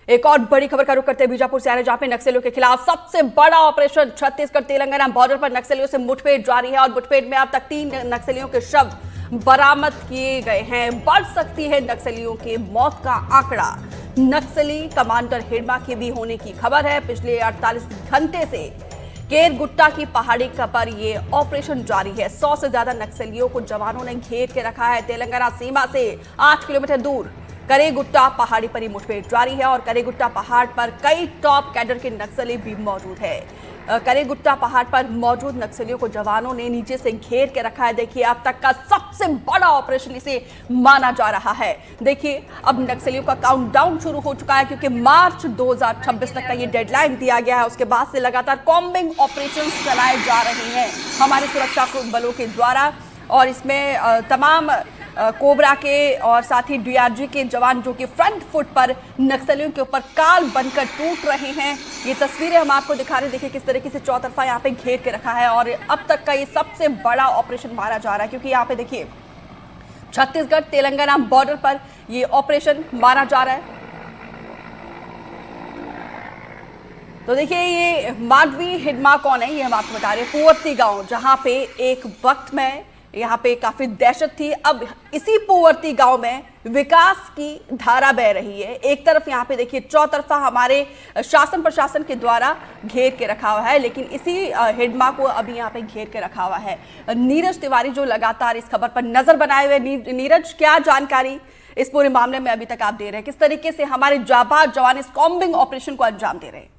एक और बड़ी खबर का रुख करते हैं बीजापुर से आ रहे, जहां पे नक्सलियों के खिलाफ सबसे बड़ा ऑपरेशन छत्तीसगढ़ तेलंगाना बॉर्डर पर नक्सलियों से मुठभेड़ जारी है और मुठभेड़ में अब तक 3 नक्सलियों के शव बरामद किए गए हैं। बढ़ सकती है नक्सलियों की मौत का आंकड़ा। नक्सली कमांडर हिड़मा के भी होने की खबर है। पिछले 48 घंटे से केरगुट्टा की पहाड़ी पर ये ऑपरेशन जारी है। 100 से ज्यादा नक्सलियों को जवानों ने घेर के रखा है। तेलंगाना सीमा से 8 किलोमीटर दूर करेगुट्टा पहाड़ी पर ही मुठभेड़ जारी है और करेगुट्टा पहाड़ पर कई टॉप कैडर के नक्सली भी मौजूद है। करेगुट्टा पहाड़ पर मौजूद नक्सलियों को जवानों ने नीचे से घेर के रखा है। देखिए, अब तक का सबसे बड़ा ऑपरेशन इसे माना जा रहा है। देखिए, अब नक्सलियों का काउंटडाउन शुरू हो चुका है, क्योंकि मार्च 2026 तक का ये डेडलाइन दिया गया है। उसके बाद से लगातार कॉम्बिंग ऑपरेशन चलाए जा रहे हैं हमारे सुरक्षा बलों के द्वारा, और इसमें तमाम कोबरा के और साथ ही डीआरजी के जवान जो कि फ्रंट फुट पर नक्सलियों के ऊपर काल बनकर टूट रहे हैं। ये तस्वीरें हम आपको दिखा रहे हैं। देखिए किस तरीके से चौतरफा यहाँ पे घेर के रखा है और अब तक का ये सबसे बड़ा ऑपरेशन माना जा रहा है, क्योंकि यहाँ पे देखिए छत्तीसगढ़ तेलंगाना बॉर्डर पर ये ऑपरेशन माना जा रहा है। तो देखिए, ये माधवी हिडमा कौन है, ये हम आपको बता रहे हैं। पुवर्ती गांव, जहां पे एक वक्त में यहाँ पे काफी दहशत थी, अब इसी पुवर्ती गांव में विकास की धारा बह रही है। एक तरफ यहाँ पे देखिए चौतरफा हमारे शासन प्रशासन के द्वारा घेर के रखा हुआ है, लेकिन इसी हिडमा को अभी यहाँ पे घेर के रखा हुआ है। नीरज तिवारी जो लगातार इस खबर पर नजर बनाए हुए। नीरज, क्या जानकारी इस पूरे मामले में अभी तक आप दे रहे हैं? किस तरीके से हमारे जाबाज जवान इस कॉम्बिंग ऑपरेशन को अंजाम दे रहे हैं?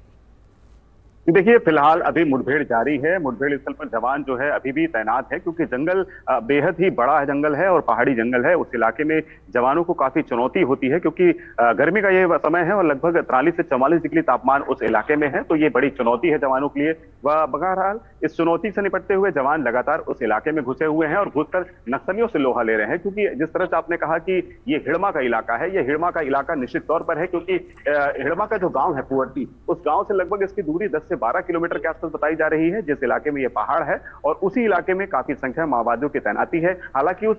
देखिए, फिलहाल अभी मुठभेड़ जारी है। मुठभेड़ स्थल पर जवान जो है अभी भी तैनात है, क्योंकि जंगल बेहद ही बड़ा जंगल है और पहाड़ी जंगल है। उस इलाके में जवानों को काफी चुनौती होती है, क्योंकि गर्मी का ये समय है और लगभग 43 से 44 डिग्री तापमान उस इलाके में है। तो ये बड़ी चुनौती है जवानों के लिए। वह बहरहाल इस चुनौती से निपटते हुए जवान लगातार उस इलाके में घुसे हुए हैं और घुसकर नक्सलियों से लोहा ले रहे हैं। क्योंकि जिस तरह से आपने कहा कि ये हिड़मा का इलाका है, ये हिड़मा का इलाका निश्चित तौर पर है, क्योंकि हिड़मा का जो गाँव है पुवर्ती, उस गाँव से लगभग इसकी दूरी 10 से 12 किलोमीटर के आसपास बताई जा रही है, जिस इलाके में ये पहाड़ है। और उसी इलाके में काफी संख्या माओवादियों की तैनाती है। हालांकि उस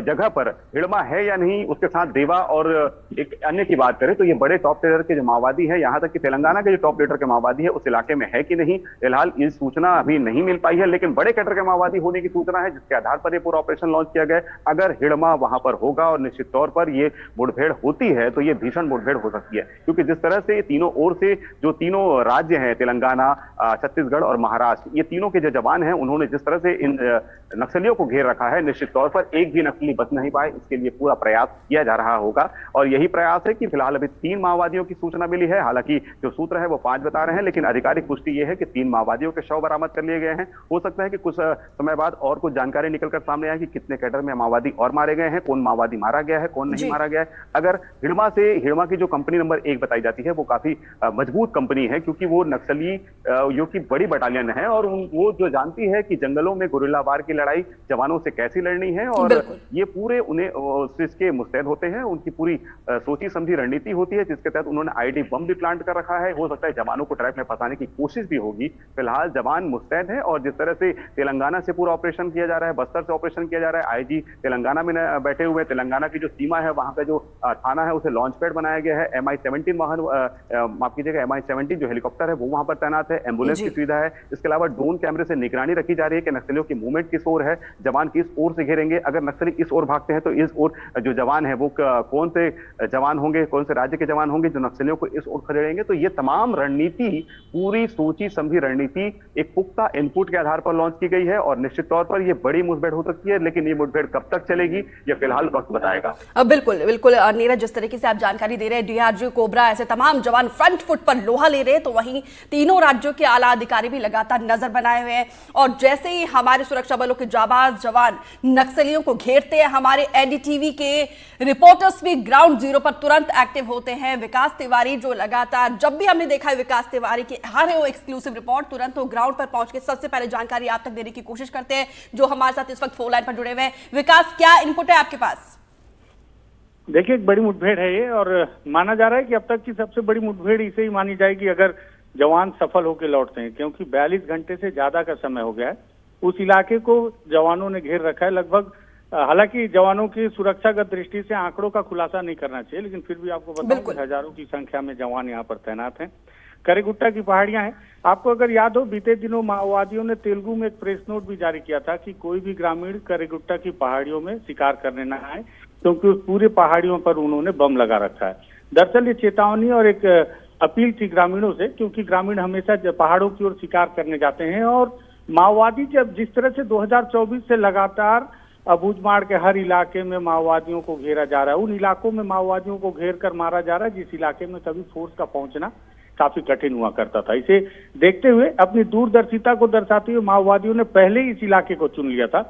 जगह पर हिड़मा है या नहीं, उसके साथ देवा और एक अन्य की बात करें तो ये बड़े टॉप लीडर के जो माओवादी है, यहाँ तक कि तेलंगाना के जो टॉप लीडर के माओवादी है, उस इलाके में है कि नहीं, फिलहाल ये सूचना अभी नहीं मिल पाई है। लेकिन बड़े कैडर के माओवादी होने की सूचना है, जिसके आधार पर ये पूरा ऑपरेशन लॉन्च किया गया। अगर हिड़मा वहां पर होगा और निश्चित तौर पर ये मुठभेड़ होती है तो ये भीषण मुठभेड़ हो सकती है, क्योंकि जिस तरह से तीनों ओर से जो तीनों राज्य हैं, तेलंगाना, छत्तीसगढ़ और महाराष्ट्र, ये तीनों के जो जवान हैं, उन्होंने जिस तरह से इन नक्सलियों को घेर रखा है, निश्चित तौर पर एक भी नक्सली बच नहीं पाए, इसके लिए पूरा प्रयास किया जा रहा होगा। और यही प्रयास है कि फिलहाल अभी 3 माओवादियों की सूचना मिली है। हालांकि जो सूत्र है वो 5 बता रहे हैं, लेकिन आधिकारिक पुष्टि यह है कि 3 माओवादियों के शव बरामद कर लिए गए हैं। हो सकता है कि कुछ समय बाद और कुछ जानकारी निकलकर सामने आए कि कितने कैडर में माओवादी और मारे गए हैं, कौन माओवादी मारा गया है, कौन नहीं मारा गया है। अगर हिड़मा की जो कंपनी नंबर 1 बताई जाती है, वो काफी मजबूत कंपनी है, क्योंकि वो नक्सली यो की बड़ी बटालियन है और वो जो जानती है कि जंगलों में गुरिल्ला वार की लड़ाई जवानों से कैसी लड़नी है, और ये पूरे उन्हें इसके मुस्तैद होते हैं। उनकी पूरी सोची समझी रणनीति होती है, जिसके तहत उन्होंने आईडी बम भी प्लांट कर रखा है। हो सकता है जवानों को ट्रैप में फंसाने की कोशिश भी होगी। फिलहाल जवान मुस्तैद है और जिस तरह से तेलंगाना से पूरा ऑपरेशन किया जा रहा है, बस्तर से ऑपरेशन किया जा रहा है, आईजी तेलंगाना में बैठे हुए, तेलंगाना की जो सीमा है वहां का जो थाना है उसे लॉन्च पैड बनाया गया है। MI-17 वाहन, माफ कीजिएगा, MI-17 जो हेलीकॉप्टर है वो वहां पर तैनात है। एम्बुलेंस की सुविधा है। इसके अलावा ड्रोन कैमरे से निगरानी रखी जा रही है कि नक्सलियों की मूवमेंट किस ओर है, जवान किस ओर से घेरेंगे। अगर नक्सली इस ओर भागते हैं तो इस ओर जो जवान है वो कौन से जवान होंगे, कौन से राज्य के जवान होंगे जो नक्सलियों को इस ओर खदेड़ेंगे। तो ये तमाम रणनीति, पूरी सोची समझी रणनीति एक पुख्ता इनपुट के आधार पर लॉन्च की गई है और निश्चित तौर पर ये बड़ी मुठभेड़ हो सकती है। लेकिन ये मुठभेड़ कब तक चलेगी ये फिलहाल वक्त बताएगा। बिल्कुल बिल्कुल नीरज, जिस तरीके से आप जानकारी दे रहे हैं, डीआरजी, कोबरा, ऐसे तमाम जवान फ्रंट फुट पर लोहा ले रहे हैं, तो वहीं तीनों राज्यों के आला अधिकारी भी लगातार नजर बनाए हुए हैं। और जैसे ही हमारे सुरक्षा बलों के जाबाज जवान नक्सलियों को घेरते हैं, हमारे एनडीटीवी के रिपोर्टर्स भी ग्राउंड जीरो पर तुरंत एक्टिव होते हैं। विकास तिवारी जो लगातार, जब भी हमने देखा है विकास तिवारी की हर वो एक्सक्लूसिव रिपोर्ट, तुरंत वो ग्राउंड पर पहुंच के सबसे पहले जानकारी आप तक देने की कोशिश करते हैं। जो हमारे साथ इस वक्त फोन लाइन पर जुड़े हुए हैं, विकास, क्या इनपुट है आपके पास? देखिए, एक बड़ी मुठभेड़ है ये और माना जा रहा है कि अब तक की सबसे बड़ी मुठभेड़ इसे ही मानी जाएगी अगर जवान सफल होकर लौटते हैं, क्योंकि 42 घंटे से ज्यादा का समय हो गया है। उस इलाके को जवानों ने घेर रखा है। लगभग हालांकि जवानों की सुरक्षागत दृष्टि से आंकड़ों का खुलासा नहीं करना चाहिए, लेकिन फिर भी आपको बताऊं बिल्कुल। कि हजारों की संख्या में जवान यहाँ पर तैनात हैं। करेगुट्टा की पहाड़ियां हैं। आपको अगर याद हो, बीते दिनों माओवादियों ने तेलुगु में एक प्रेस नोट भी जारी किया था कि कोई भी ग्रामीण करेगुट्टा की पहाड़ियों में शिकार करने न आए, क्योंकि उस पूरे पहाड़ियों पर उन्होंने बम लगा रखा है। दरअसल ये चेतावनी और एक अपील थी ग्रामीणों से, क्योंकि ग्रामीण हमेशा पहाड़ों की ओर शिकार करने जाते हैं और माओवादी जब जिस तरह से 2024 से लगातार अबूझमाड़ के हर इलाके में माओवादियों को घेरा जा रहा है, उन इलाकों में माओवादियों को घेर कर मारा जा रहा है जिस इलाके में कभी फोर्स का पहुंचना काफी कठिन हुआ करता था। इसे देखते हुए अपनी दूरदर्शिता को दर्शाते हुए माओवादियों ने पहले ही इस इलाके को चुन लिया था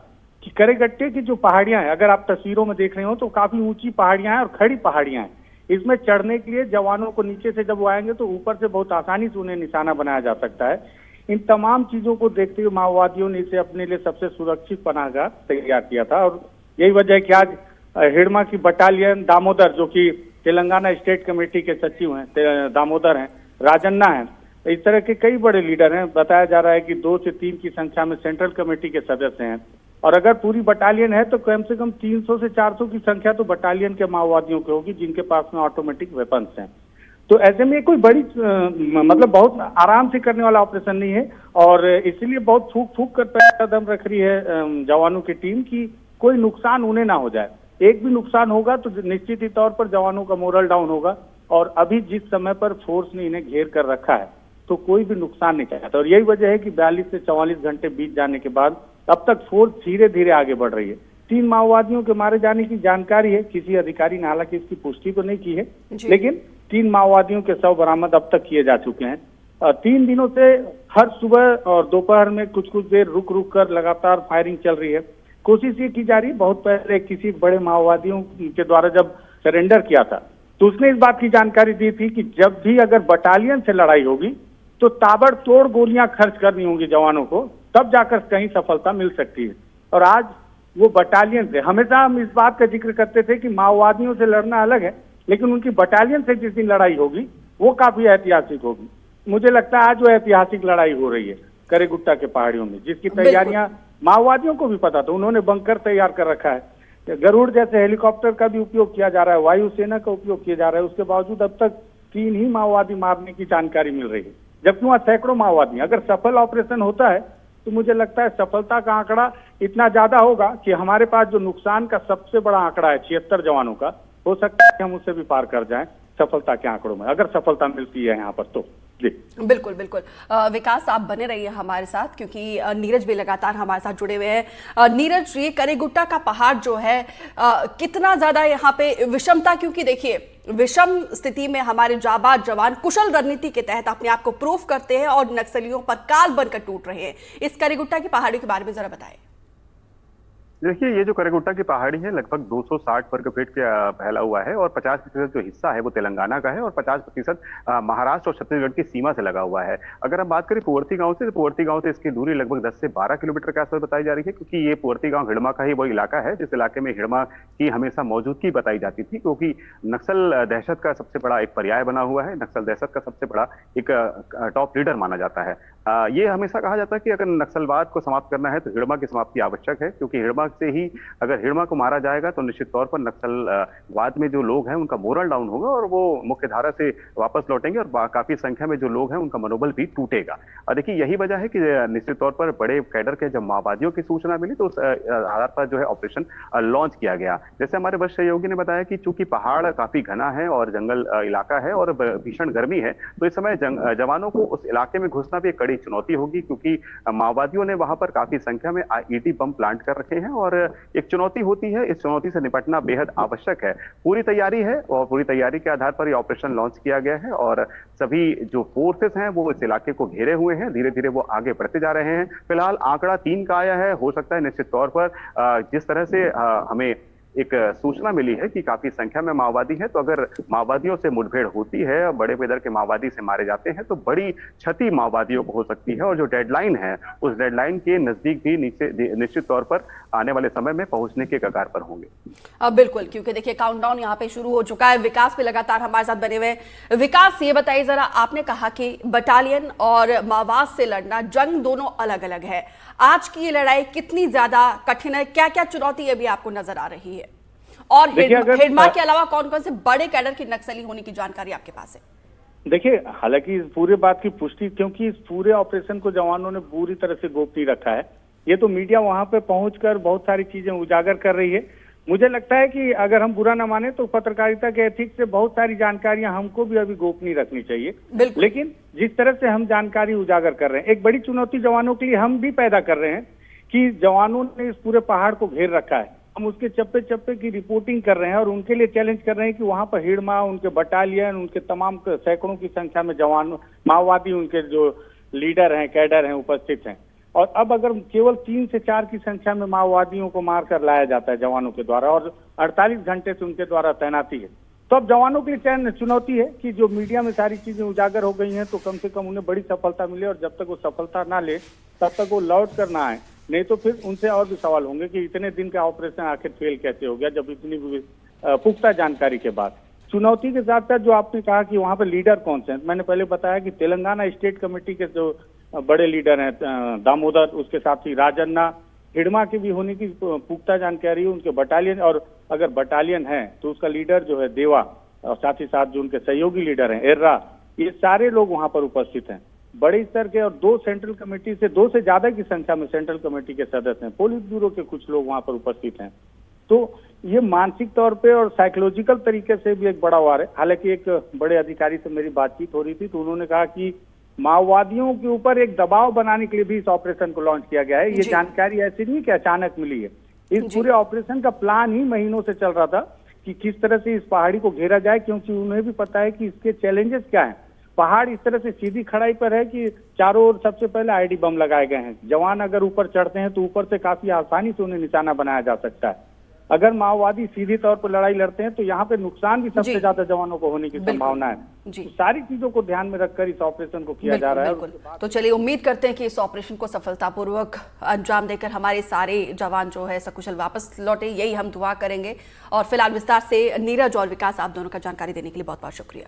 कि करेगट्टे की जो पहाड़ियां हैं, अगर आप तस्वीरों में देख रहे हो तो काफी ऊंची पहाड़ियां हैं और खड़ी पहाड़ियां हैं। इसमें चढ़ने के लिए जवानों को नीचे से जब वो आएंगे तो ऊपर से बहुत आसानी से उन्हें निशाना बनाया जा सकता है। इन तमाम चीजों को देखते हुए माओवादियों ने इसे अपने लिए सबसे सुरक्षित पनाहगाह तैयार किया था और यही वजह है कि आज हिड़मा की बटालियन दामोदर, जो कि तेलंगाना स्टेट कमेटी के सचिव हैं, दामोदर हैं, राजन्ना हैं, इस तरह के कई बड़े लीडर हैं। बताया जा रहा है कि 2 से 3 की संख्या में सेंट्रल कमेटी के सदस्य हैं और अगर पूरी बटालियन है तो कम से कम 300 से 400 की संख्या तो बटालियन के माओवादियों की होगी जिनके पास में ऑटोमेटिक वेपन्स हैं। तो ऐसे में कोई बड़ी मतलब बहुत आराम से करने वाला ऑपरेशन नहीं है और इसीलिए बहुत फूक फूक कर पैर दम रख रही है जवानों की टीम कि कोई नुकसान उन्हें ना हो जाए। एक भी नुकसान होगा तो निश्चित ही तौर पर जवानों का मोरल डाउन होगा और अभी जिस समय पर फोर्स ने इन्हें घेर कर रखा है तो कोई भी नुकसान नहीं चाहता और यही वजह है कि 42 से 44 घंटे बीत जाने के बाद अब तक फोर्स धीरे धीरे आगे बढ़ रही है। 3 माओवादियों के मारे जाने की जानकारी है, किसी अधिकारी ने हालांकि इसकी पुष्टि तो नहीं की है, लेकिन 3 माओवादियों के शव बरामद अब तक किए जा चुके हैं। 3 दिनों से हर सुबह और दोपहर में कुछ कुछ देर रुक रुक कर लगातार फायरिंग चल रही है। कोशिश ये की जा रही है, बहुत पहले किसी बड़े माओवादियों के द्वारा जब सरेंडर किया था तो उसने इस बात की जानकारी दी थी कि जब भी अगर बटालियन से लड़ाई होगी तो ताबड़तोड़ गोलियां खर्च करनी होंगी जवानों को, तब जाकर कहीं सफलता मिल सकती है। और आज वो बटालियन से, हमेशा हम इस बात का जिक्र करते थे कि माओवादियों से लड़ना अलग है, लेकिन उनकी बटालियन से जिस दिन लड़ाई होगी वो काफी ऐतिहासिक होगी। मुझे लगता है आज वो ऐतिहासिक लड़ाई हो रही है करेगुट्टा के पहाड़ियों में, जिसकी तैयारियां माओवादियों को भी पता था। उन्होंने बंकर तैयार कर रखा है, गरुड़ जैसे हेलीकॉप्टर का भी उपयोग किया जा रहा है, वायुसेना का उपयोग किया जा रहा है। उसके बावजूद अब तक 3 ही माओवादी मारने की जानकारी मिल रही है, जबकि वहां सैकड़ों माओवादी। अगर सफल ऑपरेशन होता है तो मुझे लगता है सफलता का आंकड़ा इतना ज्यादा होगा कि हमारे पास जो नुकसान का सबसे बड़ा आंकड़ा है 76 जवानों का, हो सकता है कि हम उससे भी पार कर जाएं सफलता के आंकड़ों में, अगर सफलता मिलती है यहाँ पर तो। जी बिल्कुल बिल्कुल। विकास, आप बने रहिए हमारे साथ क्योंकि नीरज भी लगातार हमारे साथ जुड़े हुए हैं। नीरज, ये करेगुट्टा का पहाड़ जो है कितना ज्यादा यहाँ पे विषमता, क्योंकि देखिए विषम स्थिति में हमारे जाबाज जवान कुशल रणनीति के तहत अपने आप को प्रूफ करते हैं और नक्सलियों पर काल बनकर टूट रहे हैं। इस करेगुट्टा की पहाड़ी के बारे में जरा बताएं। देखिए, ये जो करेगुट्टा की पहाड़ी है लगभग 260 वर्ग फीट के फैला हुआ है और 50% जो हिस्सा है वो तेलंगाना का है और 50% महाराष्ट्र और छत्तीसगढ़ की सीमा से लगा हुआ है। अगर हम बात करें पुवर्ती गांव से, तो पुवर्ती गांव से इसकी दूरी लगभग 10 से 12 किलोमीटर के आसपास बताई जा रही है, क्योंकि ये पुवर्ती गांव हिड़मा का ही वो इलाका है जिस इलाके में हिड़मा की हमेशा मौजूदगी बताई जाती थी, क्योंकि नक्सल दहशत का सबसे बड़ा एक पर्याय बना हुआ है। नक्सल दहशत का सबसे बड़ा एक टॉप लीडर माना जाता है। ये हमेशा कहा जाता है कि अगर नक्सलवाद को समाप्त करना है तो हिड़मा की समाप्ति आवश्यक है, क्योंकि हिड़मा से ही, अगर हिड़मा को मारा जाएगा तो निश्चित तौर पर नक्सलवाद में जो लोग हैं उनका मोरल डाउन होगा और वो मुख्य धारा से वापस लौटेंगे और काफी संख्या में जो लोग हैं उनका मनोबल भी टूटेगा। और देखिए, यही वजह है कि निश्चित तौर पर बड़े कैडर के जब माओवादियों की सूचना मिली तो उस आधार पर जो है ऑपरेशन लॉन्च किया गया। जैसे हमारे वरिष्ठ सहयोगी ने बताया कि चूंकि पहाड़ काफी घना है और जंगल इलाका है और भीषण गर्मी है, तो इस समय जवानों को उस इलाके में घुसना भी एक कड़ी चुनौती होगी, क्योंकि माओवादियों ने वहां पर काफी संख्या में आईईडी बम प्लांट कर रखे हैं और एक चुनौती होती है। इस चुनौती से निपटना बेहद आवश्यक है। पूरी तैयारी है और पूरी तैयारी के आधार पर यह ऑपरेशन लॉन्च किया गया है और सभी जो फोर्सेस हैं वो इस इलाके को घेरे हुए हैं। धीरे धीरे वो आगे बढ़ते जा रहे हैं। फिलहाल आंकड़ा 3 का आया है। हो सकता है निश्चित तौर पर जिस तरह से हमें एक सूचना मिली है कि काफी संख्या में माओवादी है। तो अगर माओवादियों से मुठभेड़ होती है और बड़े पेदर के माओवादी से मारे जाते हैं तो बड़ी क्षति माओवादियों को हो सकती है, और जो डेडलाइन है उस डेडलाइन के नजदीक भी निश्चित तौर पर आने वाले समय में पहुंचने के कगार पर होंगे। अब बिल्कुल, क्योंकि देखिए काउंटडाउन यहाँ पे शुरू हो चुका है। विकास भी लगातार हमारे साथ बने हुए हैं। विकास, ये बताइए जरा, आपने कहा कि बटालियन और माओवाद से लड़ना, जंग दोनों अलग अलग है। आज की ये लड़ाई कितनी ज्यादा कठिन है, क्या क्या चुनौती अभी आपको नजर आ रही है, और हिडमा के अलावा कौन कौन से बड़े कैडर की नक्सली होने की जानकारी आपके पास है? देखिए, हालांकि इस पूरे बात की पुष्टि, क्योंकि इस पूरे ऑपरेशन को जवानों ने पूरी तरह से गोपनीय रखा है, ये तो मीडिया वहां पे पहुंचकर बहुत सारी चीजें उजागर कर रही है। मुझे लगता है कि अगर हम बुरा न माने तो पत्रकारिता के एथिक्स से बहुत सारी जानकारियां हमको भी अभी गोपनीय रखनी चाहिए। लेकिन जिस तरह से हम जानकारी उजागर कर रहे हैं, एक बड़ी चुनौती जवानों के लिए हम भी पैदा कर रहे हैं कि जवानों ने इस पूरे पहाड़ को घेर रखा है। हम उसके चप्पे चप्पे की रिपोर्टिंग कर रहे हैं और उनके लिए चैलेंज कर रहे हैं कि वहां पर हिडमा, उनके बटालियन, उनके तमाम सैकड़ों की संख्या में जवान, माओवादी, उनके जो लीडर हैं, कैडर हैं, उपस्थित हैं। और अब अगर केवल 3 से 4 की संख्या में माओवादियों को मारकर लाया जाता है जवानों के द्वारा, और 48 घंटे से उनके द्वारा तैनाती है, तो अब जवानों के लिए चुनौती है कि जो मीडिया में सारी चीजें उजागर हो गई हैं तो कम से कम उन्हें बड़ी सफलता मिले, और जब तक वो सफलता ना ले तब तक वो लौट कर ना आए। नहीं तो फिर उनसे और भी सवाल होंगे कि इतने दिन का ऑपरेशन आखिर फेल कैसे हो गया, जब इतनी पुख्ता जानकारी के बाद। चुनौती के साथ साथ जो आपने कहा कि वहां पर लीडर कौन से हैं, मैंने पहले बताया कि तेलंगाना स्टेट कमेटी के जो बड़े लीडर हैं, दामोदर, उसके साथ ही राजन्ना, हिडमा के भी होने की पुख्ता जानकारी है, उनके बटालियन, और अगर बटालियन है तो उसका लीडर जो है देवा, और साथ ही साथ जो उनके सहयोगी लीडर हैं एर्रा, ये सारे लोग वहां पर उपस्थित हैं। बड़े स्तर के, और 2 सेंट्रल कमेटी से 2 से ज्यादा की संख्या में सेंट्रल कमेटी के सदस्य हैं, पुलिस ब्यूरो के कुछ लोग वहां पर उपस्थित हैं। तो ये मानसिक तौर पे और साइकोलॉजिकल तरीके से भी एक बड़ा वार है। हालांकि एक बड़े अधिकारी से मेरी बातचीत हो रही थी तो उन्होंने कहा कि माओवादियों के ऊपर एक दबाव बनाने के लिए भी इस ऑपरेशन को लॉन्च किया गया है। ये जानकारी ऐसी नहीं कि अचानक मिली है, इस पूरे ऑपरेशन का प्लान ही महीनों से चल रहा था कि किस तरह से इस पहाड़ी को घेरा जाए, क्योंकि उन्हें भी पता है कि इसके चैलेंजेस क्या है। पहाड़ इस तरह से सीधी खड़ाई पर है कि चारों ओर सबसे पहले आईडी बम लगाए गए हैं। जवान अगर ऊपर चढ़ते हैं तो ऊपर से काफी आसानी से उन्हें निशाना बनाया जा सकता है। अगर माओवादी सीधी तौर पर लड़ाई लड़ते हैं तो यहाँ पे नुकसान भी सबसे ज्यादा जवानों को होने की संभावना है। तो सारी चीजों को ध्यान में रखकर इस ऑपरेशन को किया जा रहा है। तो चलिए, उम्मीद करते हैं कि इस ऑपरेशन को सफलतापूर्वक अंजाम देकर हमारे सारे जवान जो है सकुशल वापस लौटे, यही हम दुआ करेंगे। और फिलहाल विस्तार से नीरज और विकास, आप दोनों का जानकारी देने के लिए बहुत बहुत शुक्रिया।